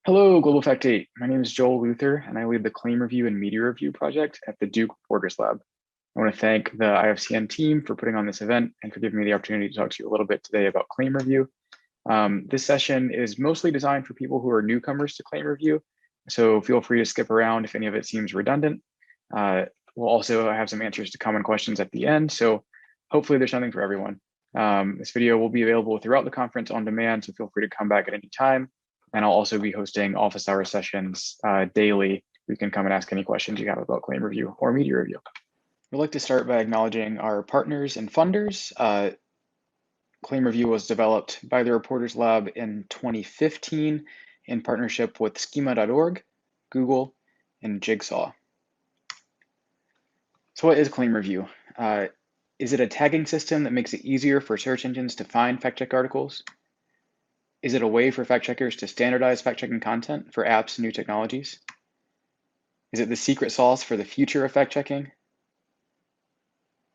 Hello, Global Fact 8. My name is Joel Luther, and I lead the Claim Review and Media Review project at the Duke Reporters Lab. I want to thank the IFCN team for putting on this event and for giving me the opportunity to talk to you a little bit today about Claim Review. This session is mostly designed for people who are newcomers to Claim Review, so feel free to skip around if any of it seems redundant. We'll also have some answers to common questions at the end, so hopefully there's something for everyone. This video will be available throughout the conference on demand, so feel free to come back at any time. And I'll also be hosting office hour sessions daily. You can come and ask any questions you have about Claim Review or Media Review. We'd like to start by acknowledging our partners and funders. Claim Review was developed by the Reporters Lab in 2015 in partnership with schema.org, Google, and Jigsaw. So what is Claim Review? Is it a tagging system that makes it easier for search engines to find fact-check articles? Is it a way for fact checkers to standardize fact-checking content for apps and new technologies? Is it the secret sauce for the future of fact-checking?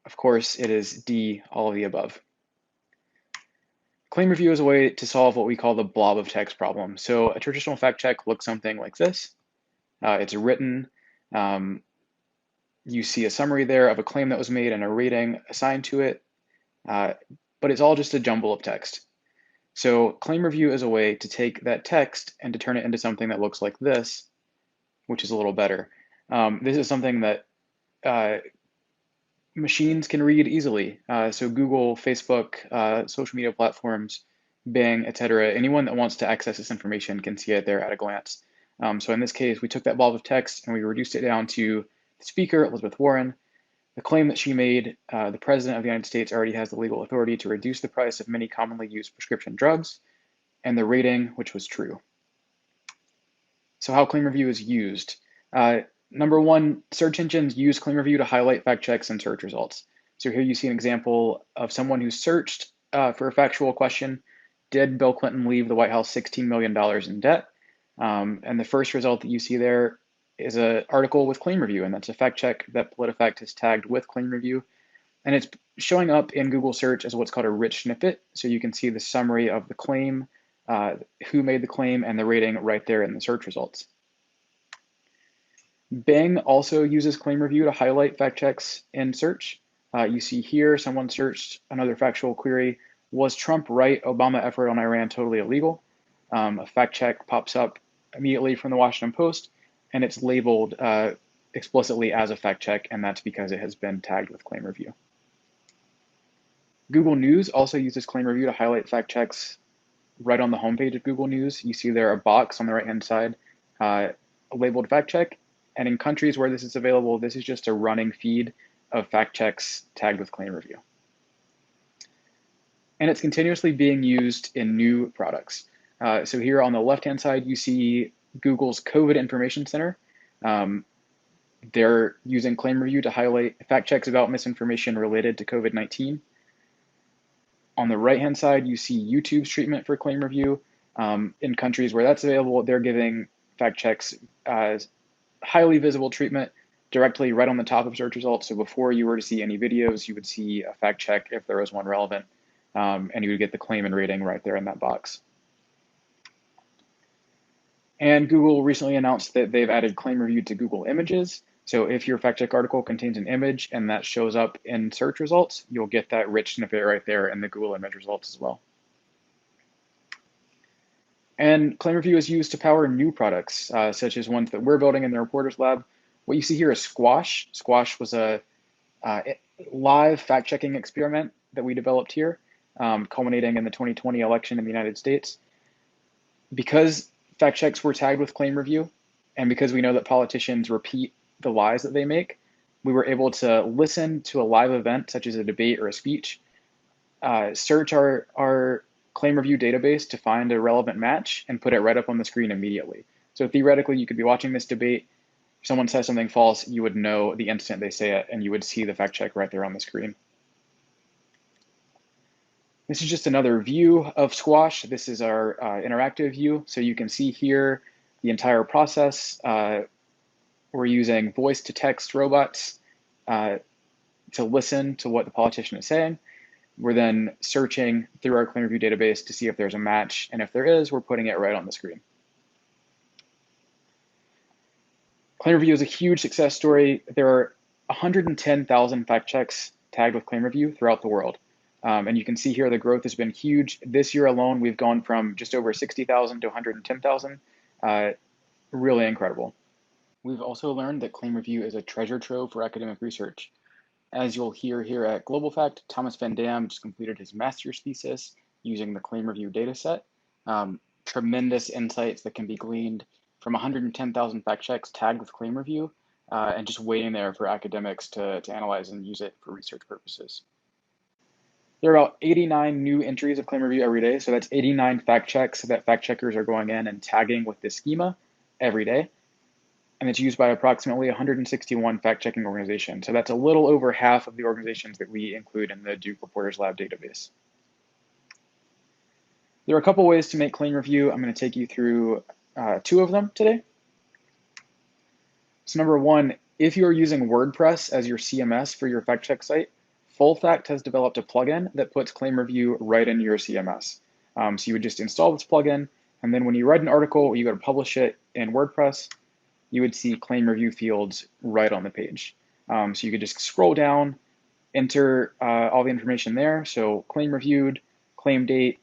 Of course, it is D, all of the above. Claim Review is a way to solve what we call the blob of text problem. So a traditional fact check looks something like this. It's written. You see a summary there of a claim that was made and a rating assigned to it, but it's all just a jumble of text. So Claim Review is a way to take that text and to turn it into something that looks like this, which is a little better. This is something that machines can read easily. So Google, Facebook, social media platforms, Bing, etc. Anyone that wants to access this information can see it there at a glance. So in this case, we took that blob of text and we reduced it down to the speaker, Elizabeth Warren. The claim that she made, the President of the United States already has the legal authority to reduce the price of many commonly used prescription drugs, and the rating, which was true. So how Claim Review is used. Number one, search engines use Claim Review to highlight fact checks and search results. So here you see an example of someone who searched for a factual question: did Bill Clinton leave the White House $16 million in debt? And the first result that you see there is an article with Claim Review, and that's a fact check that PolitiFact has tagged with Claim Review. And it's showing up in Google search as what's called a rich snippet. So you can see the summary of the claim, who made the claim, and the rating right there in the search results. Bing also uses Claim Review to highlight fact checks in search. You see here, someone searched another factual query: was Trump right? Obama effort on Iran totally illegal? A fact check pops up immediately from the Washington Post, and it's labeled explicitly as a fact check, and that's because it has been tagged with Claim Review. Google News also uses Claim Review to highlight fact checks right on the homepage of Google News. You see there a box on the right-hand side labeled fact check. And in countries where this is available, this is just a running feed of fact checks tagged with Claim Review. And it's continuously being used in new products. So here on the left-hand side, you see Google's COVID Information Center. They're using Claim Review to highlight fact checks about misinformation related to COVID-19. On the right-hand side, you see YouTube's treatment for Claim Review. In countries where that's available, they're giving fact checks as highly visible treatment directly right on the top of search results. So before you were to see any videos, you would see a fact check if there was one relevant, and you would get the claim and rating right there in that box. And Google recently announced that they've added Claim Review to Google Images. So if your fact check article contains an image and that shows up in search results, you'll get that rich snippet right there in the Google image results as well. And Claim Review is used to power new products, such as ones that we're building in the Reporters Lab. What you see here is Squash. Squash was a live fact-checking experiment that we developed here, culminating in the 2020 election in the United States. Because fact checks were tagged with Claim Review, and because we know that politicians repeat the lies that they make, we were able to listen to a live event, such as a debate or a speech, search our Claim Review database to find a relevant match, and put it right up on the screen immediately. So theoretically, you could be watching this debate. If someone says something false, you would know the instant they say it, and you would see the fact check right there on the screen. This is just another view of Squash. This is our interactive view. So you can see here the entire process. We're using voice-to-text robots to listen to what the politician is saying. We're then searching through our Claim Review database to see if there's a match. And if there is, we're putting it right on the screen. ClaimReview is a huge success story. There are 110,000 fact checks tagged with ClaimReview throughout the world. And you can see here the growth has been huge. This year alone, we've gone from just over 60,000 to 110,000. Really incredible. We've also learned that ClaimReview is a treasure trove for academic research. As you'll hear here at GlobalFact, Thomas Van Dam just completed his master's thesis using the ClaimReview dataset. Tremendous insights that can be gleaned from 110,000 fact checks tagged with ClaimReview and just waiting there for academics to analyze and use it for research purposes. There are about 89 new entries of ClaimReview every day, so that's 89 fact checks that fact checkers are going in and tagging with this schema every day. And it's used by approximately 161 fact-checking organizations. So that's a little over half of the organizations that we include in the Duke Reporters Lab database. There are a couple ways to make ClaimReview. I'm going to take you through two of them today. So number one, if you're using WordPress as your CMS for your fact check site, FullFact has developed a plugin that puts ClaimReview right in your CMS. So you would just install this plugin, and then when you write an article, you go to publish it in WordPress, you would see ClaimReview fields right on the page. So you could just scroll down, enter all the information there. So claim reviewed, claim date,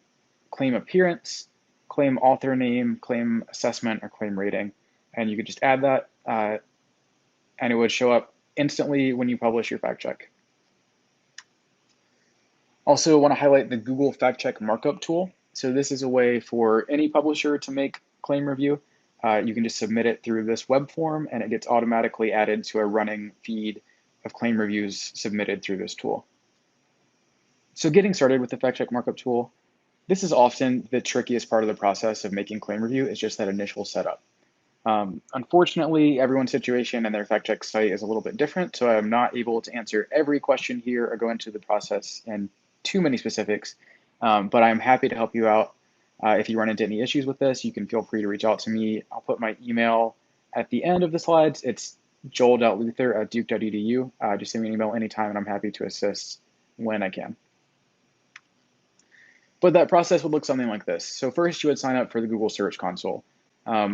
claim appearance, claim author name, claim assessment, or claim rating. And you could just add that, and it would show up instantly when you publish your fact check. Also, I want to highlight the Google Fact Check Markup tool. So this is a way for any publisher to make ClaimReview. You can just submit it through this web form, and it gets automatically added to a running feed of claim reviews submitted through this tool. So getting started with the fact check markup tool, this is often the trickiest part of the process of making ClaimReview, is just that initial setup. Unfortunately, everyone's situation and their fact check site is a little bit different, so I'm not able to answer every question here or go into the process in too many specifics, but I'm happy to help you out. If you run into any issues with this, you can feel free to reach out to me. I'll put my email at the end of the slides. It's joel.luther@duke.edu. Just send me an email anytime, and I'm happy to assist when I can. But that process would look something like this. So first, you would sign up for the Google Search Console.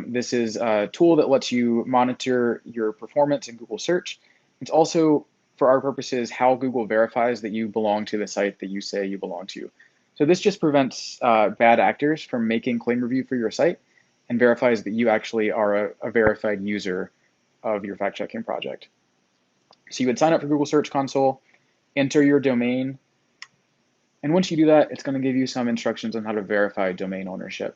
This is a tool that lets you monitor your performance in Google Search. It's also, for our purposes, how Google verifies that you belong to the site that you say you belong to. So this just prevents bad actors from making ClaimReview for your site and verifies that you actually are a verified user of your fact-checking project. So you would sign up for Google Search Console, enter your domain, and once you do that, it's going to give you some instructions on how to verify domain ownership.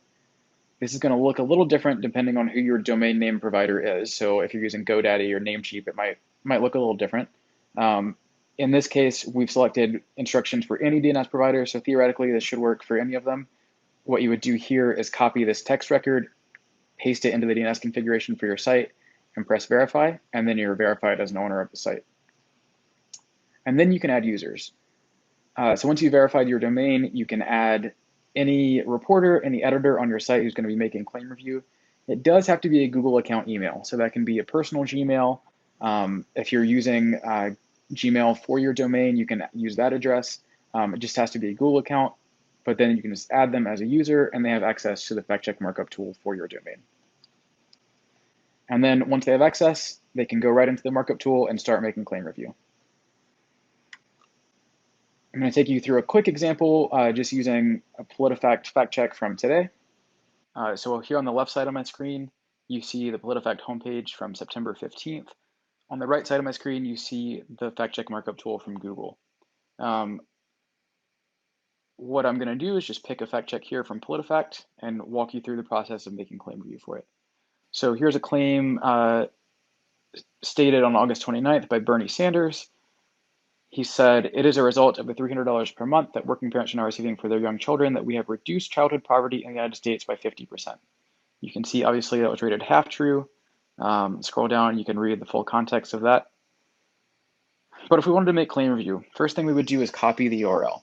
This is going to look a little different depending on who your domain name provider is. So if you're using GoDaddy or Namecheap, it might look a little different. In this case, we've selected instructions for any DNS provider, so theoretically this should work for any of them. What you would do here is copy this text record, paste it into the DNS configuration for your site, and press verify, and then you're verified as an owner of the site. And then you can add users. So once you've verified your domain, you can add any reporter, any editor on your site who's going to be making ClaimReview. It does have to be a Google account email, so that can be a personal Gmail. If you're using Gmail for your domain, you can use that address. It just has to be a Google account, but then you can just add them as a user, and they have access to the fact check markup tool for your domain. And then once they have access, they can go right into the markup tool and start making ClaimReview. I'm going to take you through a quick example just using a PolitiFact fact check from today. So here on the left side of my screen, you see the PolitiFact homepage from September 15th. On the right side of my screen, you see the fact check markup tool from Google. What I'm going to do is just pick a fact check here from PolitiFact and walk you through the process of making ClaimReview for it. So here's a claim stated on August 29th by Bernie Sanders. He said, "It is a result of the $300 per month that working parents are now receiving for their young children that we have reduced childhood poverty in the United States by 50%. You can see, obviously, that was rated half true. Scroll down, you can read the full context of that. But if we wanted to make ClaimReview, first thing we would do is copy the URL.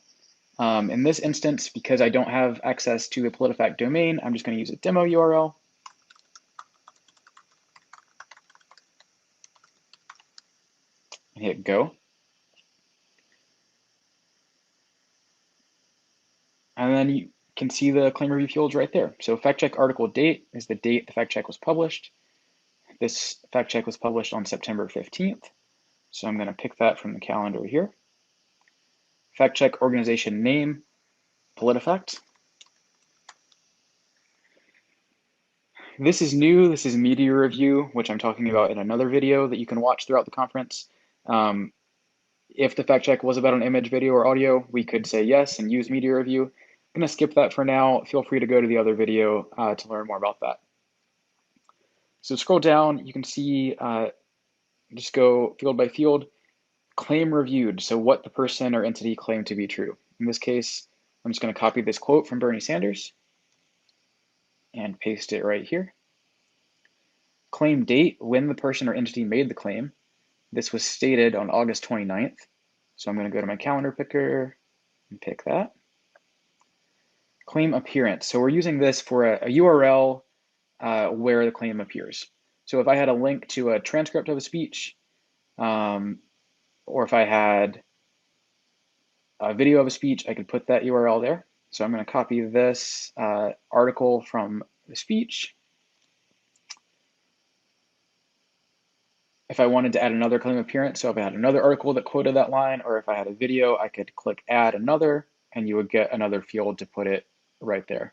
In this instance, because I don't have access to the PolitiFact domain, I'm just going to use a demo URL. And hit go. And then you can see the ClaimReview fields right there. So fact check article date is the date the fact check was published. This fact check was published on September 15th. So I'm going to pick that from the calendar here. Fact check organization name, PolitiFact. This is new. This is media review, which I'm talking about in another video that you can watch throughout the conference. If the fact check was about an image, video, or audio, we could say yes and use media review. I'm going to skip that for now. Feel free to go to the other video to learn more about that. So scroll down, you can see, just go field by field, claim reviewed. So what the person or entity claimed to be true. In this case, I'm just going to copy this quote from Bernie Sanders and paste it right here. Claim date, when the person or entity made the claim. This was stated on August 29th. So I'm going to go to my calendar picker and pick that. Claim appearance. So we're using this for a URL where the claim appears. So if I had a link to a transcript of a speech, or if I had a video of a speech, I could put that URL there. So I'm going to copy this article from the speech. If I wanted to add another claim appearance, so if I had another article that quoted that line, or if I had a video, I could click add another, and you would get another field to put it right there.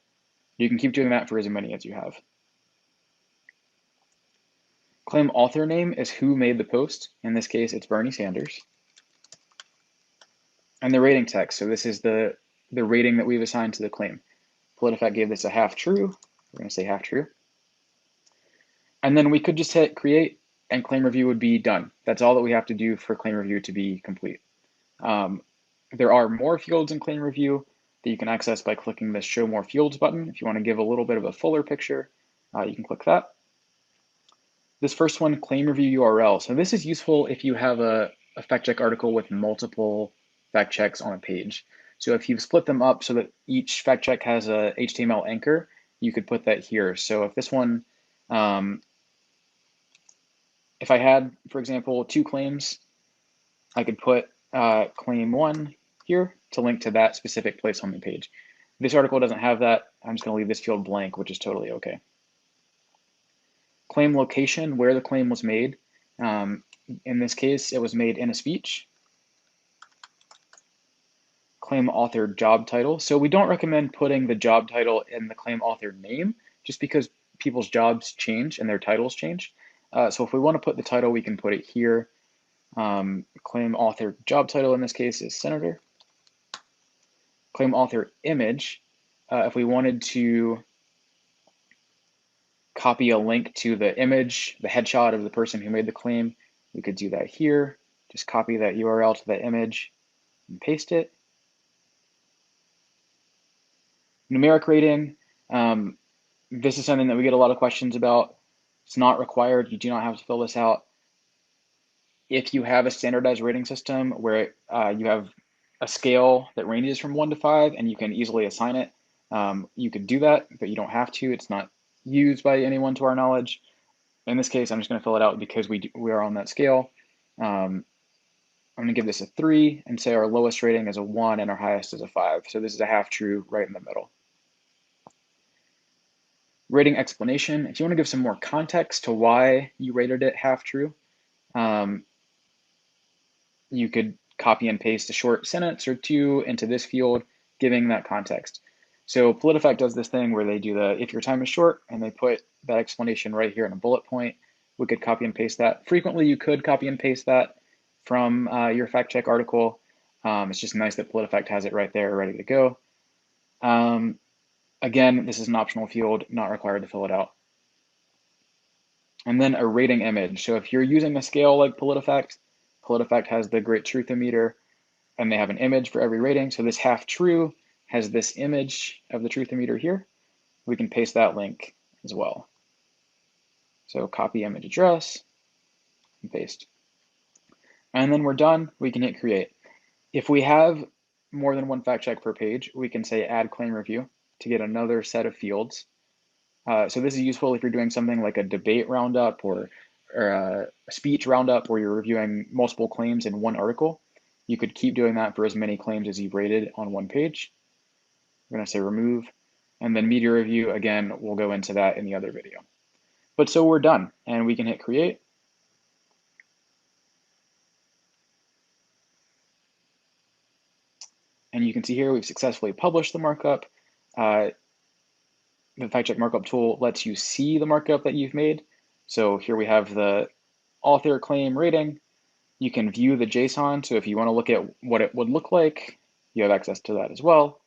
You can keep doing that for as many as you have. Claim author name is who made the post. In this case, it's Bernie Sanders. And the rating text, so this is the rating that we've assigned to the claim. PolitiFact gave this a half true. We're going to say half true. And then we could just hit create, and claim review would be done. That's all that we have to do for claim review to be complete. There are more fields in claim review that you can access by clicking the show more fields button. If you want to give a little bit of a fuller picture, you can click that. This first one, claim review URL. So this is useful if you have a fact check article with multiple fact checks on a page. So if you've split them up so that each fact check has a HTML anchor, you could put that here. So if this one, if I had, for example, 2 claims, I could put claim 1 here to link to that specific place on the page. This article doesn't have that. I'm just going to leave this field blank, which is totally okay. Claim location, where the claim was made. In this case, it was made in a speech. Claim author job title. So we don't recommend putting the job title in the claim author name, just because people's jobs change and their titles change. So if we want to put the title, we can put it here. Claim author job title in this case is senator. Claim author image. If we wanted to copy a link to the image, the headshot of the person who made the claim, we could do that here. Just copy that URL to that image and paste it. Numeric rating. This is something that we get a lot of questions about. It's not required. You do not have to fill this out. If you have a standardized rating system where you have a scale that ranges from 1 to 5 and you can easily assign it, you could do that, but you don't have to. It's not used by anyone to our knowledge. In this case, I'm just going to fill it out because we are on that scale. I'm going to give this a 3 and say our lowest rating is a 1 and our highest is a 5. So this is a half true right in the middle. Rating explanation. If you want to give some more context to why you rated it half true, you could copy and paste a short sentence or 2 into this field, giving that context. So PolitiFact does this thing where they do the if your time is short, and they put that explanation right here in a bullet point. We could copy and paste that. Frequently, you could copy and paste that from your fact check article. It's just nice that PolitiFact has it right there, ready to go. Again, this is an optional field, not required to fill it out. And then a rating image. So if you're using a scale like PolitiFact, PolitiFact has the Great Truthometer, and they have an image for every rating. So this half true has this image of the Truthometer here. We can paste that link as well. So copy image address and paste. And then we're done. We can hit create. If we have more than 1 fact check per page, we can say add claim review to get another set of fields. So this is useful if you're doing something like a debate roundup or a speech roundup where you're reviewing multiple claims in 1 article. You could keep doing that for as many claims as you've rated on 1 page. We're going to say remove. And then media review, again, we'll go into that in the other video. But so we're done, and we can hit create. And you can see here we've successfully published the markup. The fact check markup tool lets you see the markup that you've made. So here we have the author claim rating. You can view the JSON. So if you want to look at what it would look like, you have access to that as well.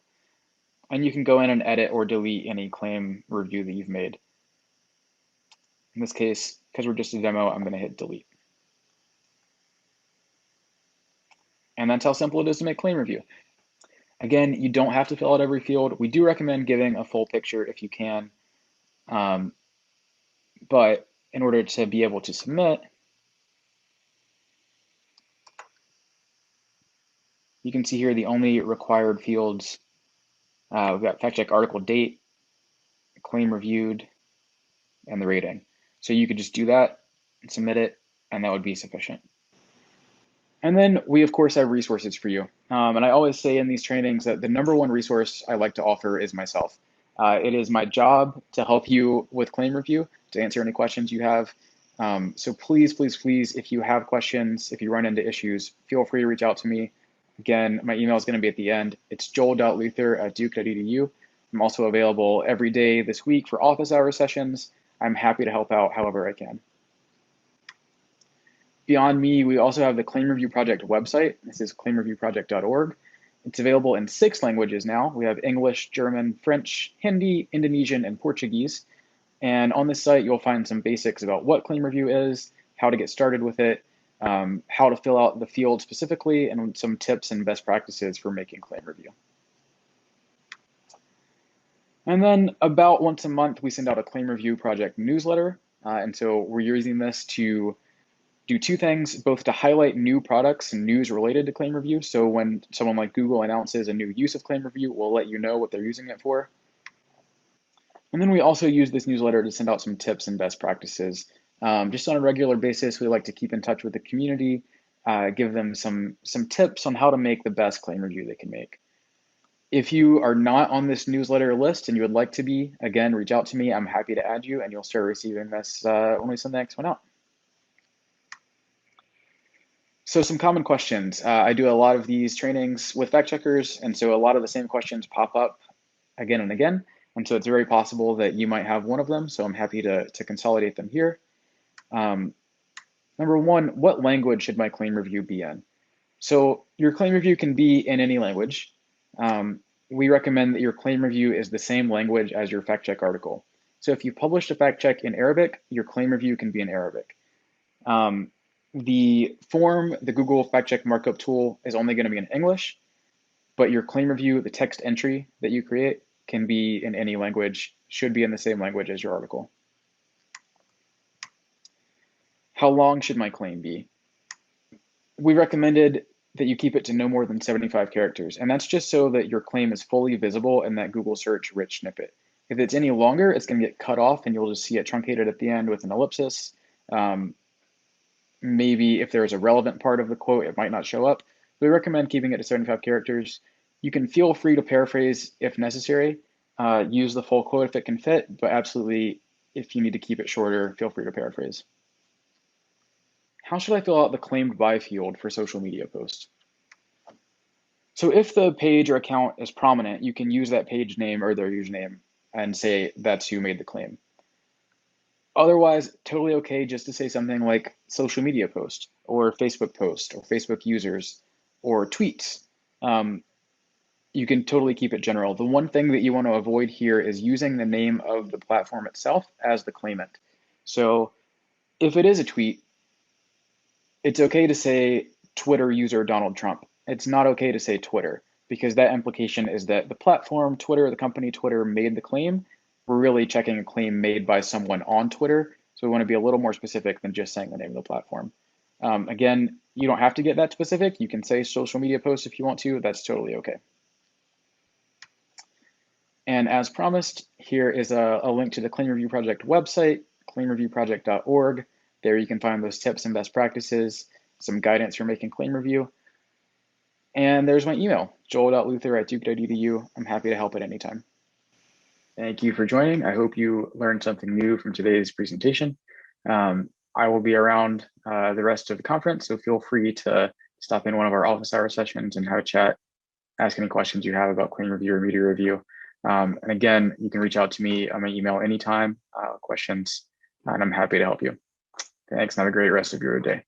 And you can go in and edit or delete any claim review that you've made. In this case, because we're just a demo, I'm going to hit delete. And that's how simple it is to make claim review. Again, you don't have to fill out every field. We do recommend giving a full picture if you can. But in order to be able to submit, you can see here the only required fields. We've got fact check article date, claim reviewed, and the rating. So you could just do that and submit it, and that would be sufficient. And then we, of course, have resources for you. And I always say in these trainings that the #1 resource I like to offer is myself. It is my job to help you with claim review, to answer any questions you have. So please, please, please, if you have questions, if you run into issues, feel free to reach out to me. Again, my email is going to be at the end. It's joel.luther@duke.edu. I'm also available every day this week for office hour sessions. I'm happy to help out however I can. Beyond me, we also have the Claim Review Project website. This is claimreviewproject.org. It's available in 6 languages now. We have English, German, French, Hindi, Indonesian, and Portuguese. And on this site, you'll find some basics about what claim review is, how to get started with it, how to fill out the field specifically, and some tips and best practices for making claim review. And then about once a month, we send out a Claim Review Project newsletter. And so we're using this to do 2 things, both to highlight new products and news related to claim review. So when someone like Google announces a new use of claim review, we'll let you know what they're using it for. And then we also use this newsletter to send out some tips and best practices. Just on a regular basis, we like to keep in touch with the community, give them some tips on how to make the best claim review they can make. If you are not on this newsletter list and you would like to be, again, reach out to me. I'm happy to add you, and you'll start receiving this when we send the next one out. So some common questions. I do a lot of these trainings with fact checkers, and so a lot of the same questions pop up again and again. And so it's very possible that you might have one of them. So I'm happy to consolidate them here. #1, what language should my claim review be in? So your claim review can be in any language. We recommend that your claim review is the same language as your fact check article. So if you published a fact check in Arabic, your claim review can be in Arabic. The form, the Google fact check markup tool, is only going to be in English, but your claim review, the text entry that you create, can be in any language, should be in the same language as your article. How long should my claim be? We recommended that you keep it to no more than 75 characters, and that's just so that your claim is fully visible in that Google search rich snippet. If it's any longer, it's going to get cut off and you'll just see it truncated at the end with an ellipsis. Maybe if there's a relevant part of the quote, it might not show up. We recommend keeping it to 75 characters. You can feel free to paraphrase if necessary. Use the full quote if it can fit, but absolutely, if you need to keep it shorter, feel free to paraphrase. How should I fill out the claimed by field for social media posts? So if the page or account is prominent, you can use that page name or their username and say that's who made the claim. Otherwise, totally okay just to say something like social media post or Facebook post or Facebook users or tweets. You can totally keep it general. The one thing that you want to avoid here is using the name of the platform itself as the claimant. So if it is a tweet, it's okay to say Twitter user Donald Trump. It's not okay to say Twitter, because that implication is that the platform, Twitter, the company Twitter, made the claim. We're really checking a claim made by someone on Twitter. So we want to be a little more specific than just saying the name of the platform. Again, you don't have to get that specific. You can say social media posts if you want to. That's totally okay. And as promised, here is a link to the Claim Review Project website, claimreviewproject.org. There you can find those tips and best practices, some guidance for making claim review. And there's my email, joel.luther@duke.edu. I'm happy to help at any time. Thank you for joining. I hope you learned something new from today's presentation. I will be around the rest of the conference, so feel free to stop in one of our office hour sessions and have a chat, ask any questions you have about ClaimReview or media review. And again, you can reach out to me on my email anytime, questions, and I'm happy to help you. Thanks, and have a great rest of your day.